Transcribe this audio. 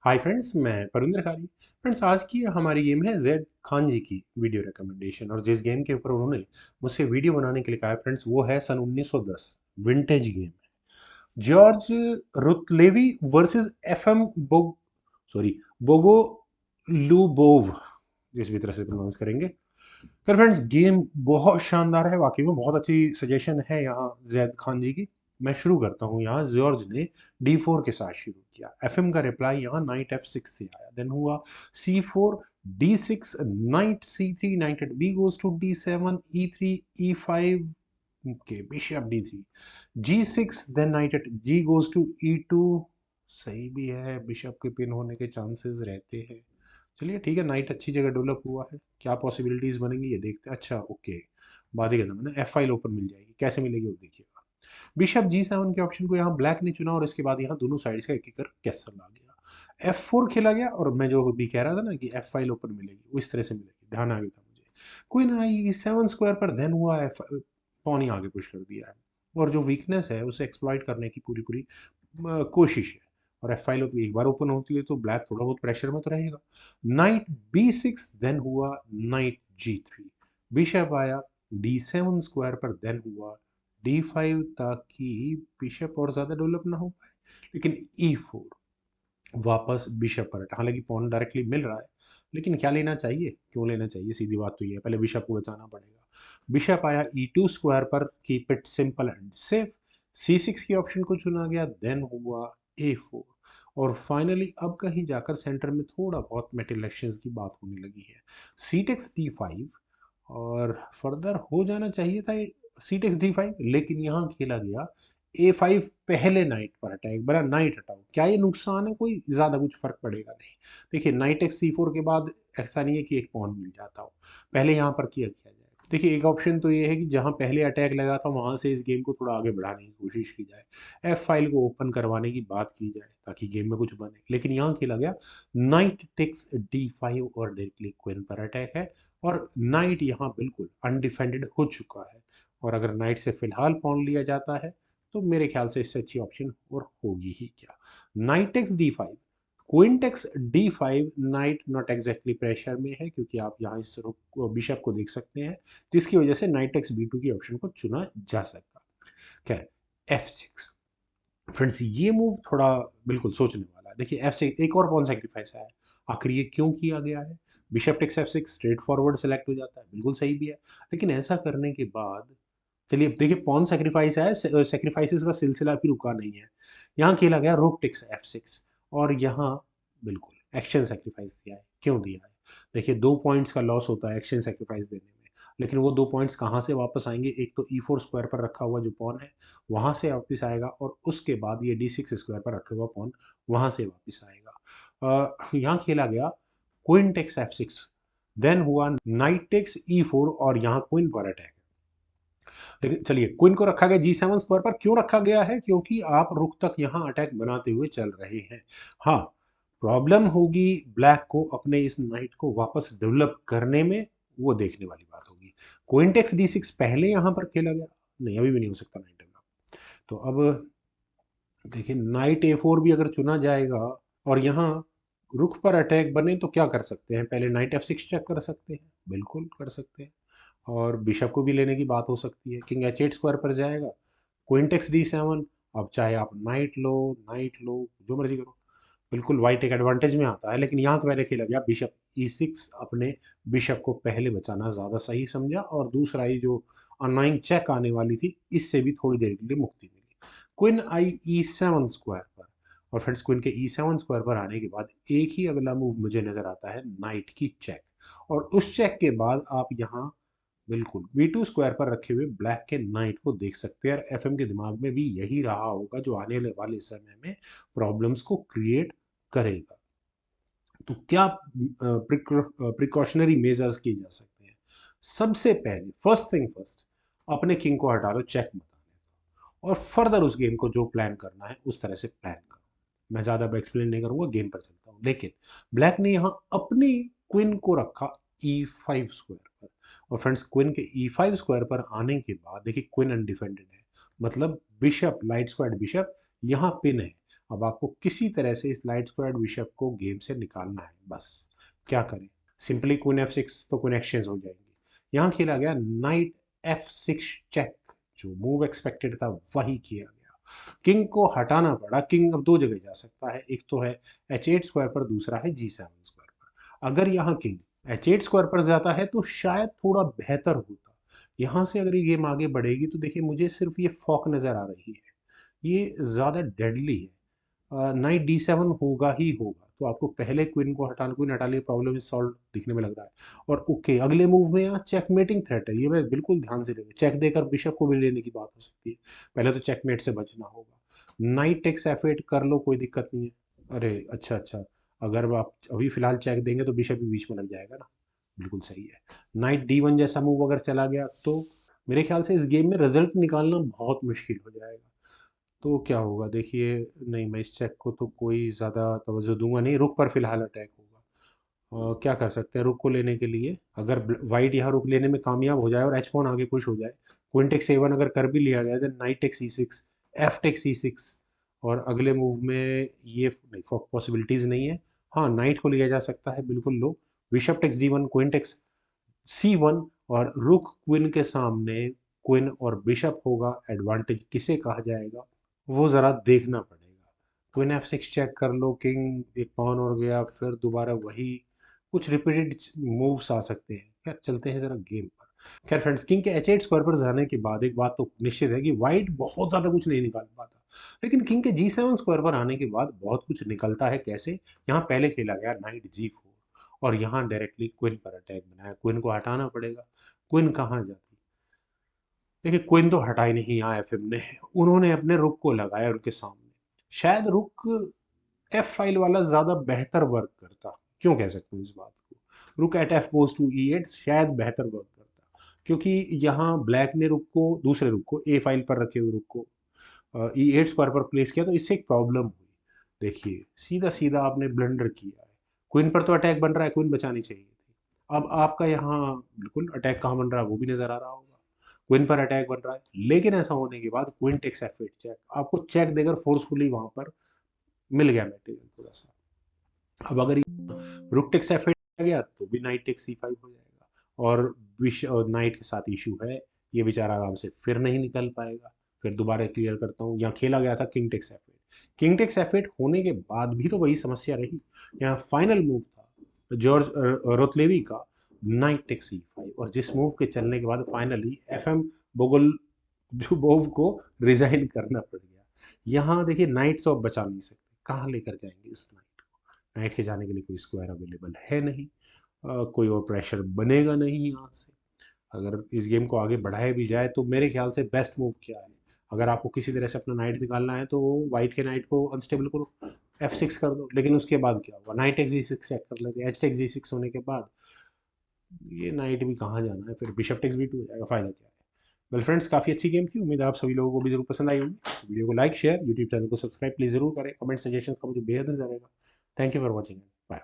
Hi friends, मैं परिंदर खारी। Friends, आज की हमारी गेम है जेड खान जी की वीडियो रिकमेंडेशन। और जिस गेम के ऊपर उन्होंने मुझसे वीडियो बनाने के लिए कहा है फ्रेंड्स, वो है सन 1910 विंटेज गेम है। जॉर्ज रुतलेवी वर्सेस एफएम बोग सॉरी बोगो लुबोव, जिस भी तरह से प्रोनाउंस करेंगे। तो फ्रेंड्स, गेम बहुत शानदार है, वाकई में बहुत अच्छी सजेशन है यहाँ जैद खान जी की। मैं शुरू करता हूँ। यहाँ जॉर्ज ने D4 के साथ शुरू किया। एफएम का रिप्लाई यहाँ नाइट F6 से आया। देन हुआ C4 D6 knight C3 knight at B goes to D7 E3 E5 के bishop D3 G6 then knight at G goes to E2। सही भी है, बिशप के पिन होने के चांसेस रहते हैं। चलिए ठीक है, नाइट अच्छी जगह डेवलप हुआ है। क्या पॉसिबिलिटीज बनेंगी ये देखते हैं। अच्छा ओके, बाद ही खत्म है ना। F फाइल ओपन मिल जाएगी, कैसे मिलेगी वो देखिएगा। बिशप G7 के ऑप्शन को यहाँ ब्लैक ने चुना और इसके बाद यहाँ दोनों साइड्स का एक एक कर कैसर ला लिया। F4 खेला गया और मैं जो भी कह रहा था ना कि F फाइल ओपन मिलेगी, वो इस तरह से मिलेगी, ध्यान आ गया था मुझे। क्वीन आई E7 स्क्वायर पर देन हुआ F पॉन ही आगे पुश कर दिया है। और जो वीकनेस है उसे एक्सप्लॉइट करने की पूरी पूरी कोशिश है। और F फाइल एक बार ओपन होती है तो ब्लैक थोड़ा बहुत प्रेशर में तो रहेगा। नाइट B6 देन हुआ नाइट G3। बिशप आया D7 स्क्वायर पर देन हुआ D5 ताकि बिशप और ज़्यादा डेवलप ना हो पाए। लेकिन E4 वापस बिशप पर। हालांकि पॉन डायरेक्टली मिल रहा है, लेकिन क्या लेना चाहिए, क्यों लेना चाहिए, सीधी बात तो ये है, पहले बिशप को बचाना पड़ेगा। बिशप आया E2 स्क्वायर पर, keep it simple and safe. C6 की ऑप्शन को चुना गया, देन हुआ A4। और फाइनली अब कहीं जाकर सेंटर में थोड़ा बहुत मेटल इलेक्शंस की बात होने लगी है। सी टेक्स D5 और फर्दर हो जाना चाहिए था सी टेक्स D5, लेकिन यहाँ खेला गया A5। पहले नाइट पर अटैक बना, नाइट हटाओ। क्या ये नुकसान है? कोई ज़्यादा कुछ फर्क पड़ेगा नहीं। देखिए, नाइट एक्स C4 के बाद ऐसा नहीं है कि एक पॉन मिल जाता हो। पहले यहाँ पर किया जाए। देखिए, एक ऑप्शन तो ये है कि जहाँ पहले अटैक लगा था वहाँ से इस गेम को थोड़ा आगे बढ़ाने की कोशिश की जाए। F फाइल को ओपन करवाने की बात की जाए ताकि गेम में कुछ बने, लेकिन यहाँ खेला गया नाइट टेक्स D5 और डायरेक्टली क्वीन पर अटैक है। और नाइट यहाँ बिल्कुल अनडिफेंडेड हो चुका है। और अगर नाइट से फिलहाल पॉन लिया जाता है तो मेरे ख्याल से इससे अच्छी ऑप्शन और होगी ही क्या। Knight x D5, queen takes D5। Knight not exactly pressure में है क्योंकि आप यहाँ इस बिशप को देख सकते हैं, जिसकी वजह से नाइट एक्स B2 की ऑप्शन को चुना जा सकता। खैर, F6 फ्रेंड्स, ये मूव थोड़ा बिल्कुल सोचने वाला है। देखिए, F6 एक और पॉन सेक्रीफाइस है। आखिर ये क्यों किया गया है? Bishop takes F6 straightforward select हो जाता है, बिल्कुल सही भी है। लेकिन ऐसा करने के बाद, चलिए अब देखिए, पॉन सेक्रीफाइस है, सेक्रीफाइसेस का सिलसिला भी रुका नहीं है। यहाँ खेला गया रूक टेक्स F6 और यहाँ बिल्कुल एक्शन सेक्रीफाइस दिया है। क्यों दिया है? देखिए, 2 पॉइंट्स का लॉस होता है एक्शन सेक्रीफाइस देने में, लेकिन वो 2 पॉइंट्स कहाँ से वापस आएंगे? एक तो E4 स्क्वायर पर रखा हुआ जो पॉन है वहाँ से वापस आएगा, और उसके बाद ये D6 स्क्वायर पर रखा हुआ पॉन वहाँ से वापस आएगा। यहाँ खेला गया क्वीन टेक्स F6, देन हुआ नाइट टेक्स E4 और यहाँ क्वीन पर अटैक। लेकिन चलिए, क्वीन को रखा गया G7 स्क्वायर पर। क्यों रखा गया है? क्योंकि आप रुक तक यहाँ अटैक बनाते हुए चल रहे हैं। हाँ, प्रॉब्लम होगी ब्लैक को अपने इस नाइट को वापस डेवलप करने में, वो देखने वाली बात होगी। क्वीन टेक्स D6 पहले यहाँ पर खेला गया, नहीं अभी भी नहीं हो सकता नाइट डेवलप। तो अब देखिए, नाइट A4 भी अगर चुना जाएगा और यहाँ रुख पर अटैक बने तो क्या कर सकते हैं? पहले नाइट F6 चेक कर सकते हैं, बिल्कुल कर सकते हैं। और बिशप को भी लेने की बात हो सकती है। किंग H8 स्क्वायर पर जाएगा, क्वीन टेक्स D7। अब चाहे आप नाइट लो, जो मर्जी करो, बिल्कुल वाइट एक एडवांटेज में आता है। लेकिन यहाँ पहले खेला गया बिशप E6, अपने बिशप को पहले बचाना ज़्यादा सही समझा। और दूसरा ये जो अनोइंग चेक आने वाली थी, इससे भी थोड़ी देर के लिए मुक्ति मिली। क्वीन आई E7 स्क्वायर पर। और फ्रेंड्स, क्वीन के E7 स्क्वायर पर आने के बाद एक ही अगला मूव मुझे नजर आता है, नाइट की चेक। और उस चेक के बाद आप यहाँ बिल्कुल B2 स्क्वायर पर रखे हुए ब्लैक के नाइट को देख सकते हैं। और एफएम के दिमाग में भी यही रहा होगा जो आने वाले समय में प्रॉब्लम्स को क्रिएट करेगा। तो क्या प्रिकॉशनरी मेजर्स किए जा सकते हैं? सबसे पहले फर्स्ट थिंग फर्स्ट, अपने किंग को हटा लो, चेक मत आने दो, और फर्दर उस गेम को जो प्लान करना है उस तरह से प्लान करो। मैं ज़्यादा एक्सप्लेन नहीं करूंगा, गेम पर चलता हूँ। लेकिन ब्लैक ने यहाँ अपनी क्वीन को रखा E5 स्क्वायर पर। और फ्रेंड्स, क्वीन के E5 स्क्वायर पर आने के बाद देखिए, क्वीन अनडिफेंडेड है, मतलब बिशप लाइट स्क्वायर बिशप यहाँ पिन है। अब आपको किसी तरह से इस लाइट स्क्वायर्ड बिशप को गेम से निकालना है। बस क्या करें, सिंपली क्वीन F6 तो क्वीन एक्सचेंज हो जाएगी। यहाँ खेला गया नाइट F6 चेक, जो मूव एक्सपेक्टेड था वही किया गया। किंग को हटाना पड़ा। किंग अब दो जगह जा सकता है, एक तो है H8 स्क्वायर पर, दूसरा है G7 स्क्वायर पर। अगर यहाँ किंग H8 स्क्वायर पर जाता है तो शायद थोड़ा बेहतर होता। यहाँ से अगर ये गेम आगे बढ़ेगी तो देखिए मुझे सिर्फ ये फॉक नज़र आ रही है, ये ज़्यादा डेडली है। नाइट D7 होगा ही होगा, तो आपको पहले क्वीन हटा लिए, प्रॉब्लम सॉल्व दिखने में लग रहा है। और ओके, अगले मूव में यहाँ चेकमेटिंग थ्रेट है, ये मैं बिल्कुल ध्यान से लेंगे। चेक देकर बिशप को भी लेने की बात हो सकती है, पहले तो चेकमेट से बचना होगा। नाइट टेक्स F8 कर लो, कोई दिक्कत नहीं है। अरे अच्छा अच्छा, अगर आप अभी फिलहाल चेक देंगे तो बिशप भी बीच में लग जाएगा ना, बिल्कुल सही है। नाइट D1 जैसा मूव अगर चला गया तो मेरे ख्याल से इस गेम में रिजल्ट निकालना बहुत मुश्किल हो जाएगा। तो क्या होगा देखिए, नहीं मैं इस चेक को तो कोई ज़्यादा तवज्जो दूंगा नहीं, रुक पर फिलहाल अटैक होगा। क्या कर सकते हैं रुक को लेने के लिए, अगर वाइट यहाँ रुक लेने में कामयाब हो जाए और एच पॉन आगे पुश हो जाए, क्वीन टेक A1 अगर कर भी लिया गया, then knight take C6, f take C6, और अगले मूव में ये नहीं, पॉसिबिलिटीज़ नहीं है। हाँ, नाइट को लिया जा सकता है, बिल्कुल लो। Bishop takes D1, queen takes C1, और रुक क्वीन के सामने क्वीन और बिशप होगा, एडवांटेज किसे कहा जाएगा वो ज़रा देखना पड़ेगा। क्वीन F6 चेक कर लो, किंग एक पॉन और गया, फिर दोबारा वही, कुछ रिपीटेड मूव्स आ सकते हैं। खैर चलते हैं ज़रा गेम पर। खैर फ्रेंड्स, किंग के H8 स्क्वायर पर जाने के बाद एक बात तो निश्चित है कि वाइट बहुत ज़्यादा कुछ नहीं निकाल पाता, लेकिन किंग के G7 स्क्वायर पर आने के बाद बहुत कुछ निकलता है। कैसे? यहाँ पहले खेला गया नाइट G4, और यहाँ डायरेक्टली क्वीन पर अटैक बनाया। क्वीन को हटाना पड़ेगा। क्वीन कहाँ जाती? देखिए क्वीन तो हटा ही नहीं यहाँ एफएम ने, उन्होंने अपने रुक को लगाया उनके सामने। शायद रुक F5 वाला ज़्यादा बेहतर वर्क करता, क्यों कह सकते हैं इस बात को, रुक eight F goes to E8 शायद बेहतर वर्क करता, क्योंकि यहाँ ब्लैक ने रुक को, दूसरे रुक को A फाइल पर रखे हुए रुक को E8 स्क्वायर पर प्लेस किया, तो इससे एक प्रॉब्लम हुई। देखिए सीधा सीधा आपने ब्लंडर किया है। क्वीन पर तो अटैक बन रहा है, क्वीन बचानी चाहिए थी। अब आपका यहाँ बिल्कुल अटैक कहाँ बन रहा है वो भी नजर आ रहा होगा, क्वीन पर अटैक बन रहा है। लेकिन ऐसा होने के बाद क्वीन टेक्स F8 चेक, आपको चेक देकर फोर्सफुली वहां पर मिल गया मटेरियल थोड़ा सा। अब अगर रुक टेक्स F8 आ गया तो भी नाइट टेक्स C5 हो जाएगा, और नाइट के साथ इशू है, ये बेचारा आराम से फिर नहीं निकल पाएगा। फिर दोबारा क्लियर करता हूँ, यहाँ खेला गया था king takes F8। King takes F8 होने के बाद भी तो वही समस्या रही। यहाँ फाइनल मूव था जॉर्ज रोतलेवी का, नाइट टेक्स C5, और जिस मूव के चलने के बाद फाइनली FM बोगल जुबोव को रिजाइन करना पड़ गया। यहाँ देखिए नाइट तो अब बचा नहीं सकते, कहाँ लेकर जाएंगे इस नाइट को? नाइट के जाने के लिए कोई स्क्वायर अवेलेबल है नहीं, कोई और प्रेशर बनेगा नहीं यहाँ से। अगर इस गेम को आगे बढ़ाया भी जाए तो मेरे ख्याल से बेस्ट मूव क्या है, अगर आपको किसी तरह से अपना नाइट निकालना है तो वाइट के नाइट को अनस्टेबल करो, F6 कर दो। लेकिन उसके बाद क्या होगा, नाइट एक्स G6 सेट कर लेते हैं, H टेक्स G6 होने के बाद ये नाइट भी कहाँ जाना है, फिर बिशप टेक्स B2 हो जाएगा, फायदा क्या है। वेल फ्रेंड्स, काफ़ी अच्छी गेम थी, उम्मीद है आप सभी लोगों को भी जरूर पसंद आई होगी। वीडियो को लाइक शेयर, यूट्यूब चैनल को सब्सक्राइब प्लीज़ जरूर करें, कमेंट सजेशन का मुझे बेहद नजर आएगा। Thank you for watching, bye.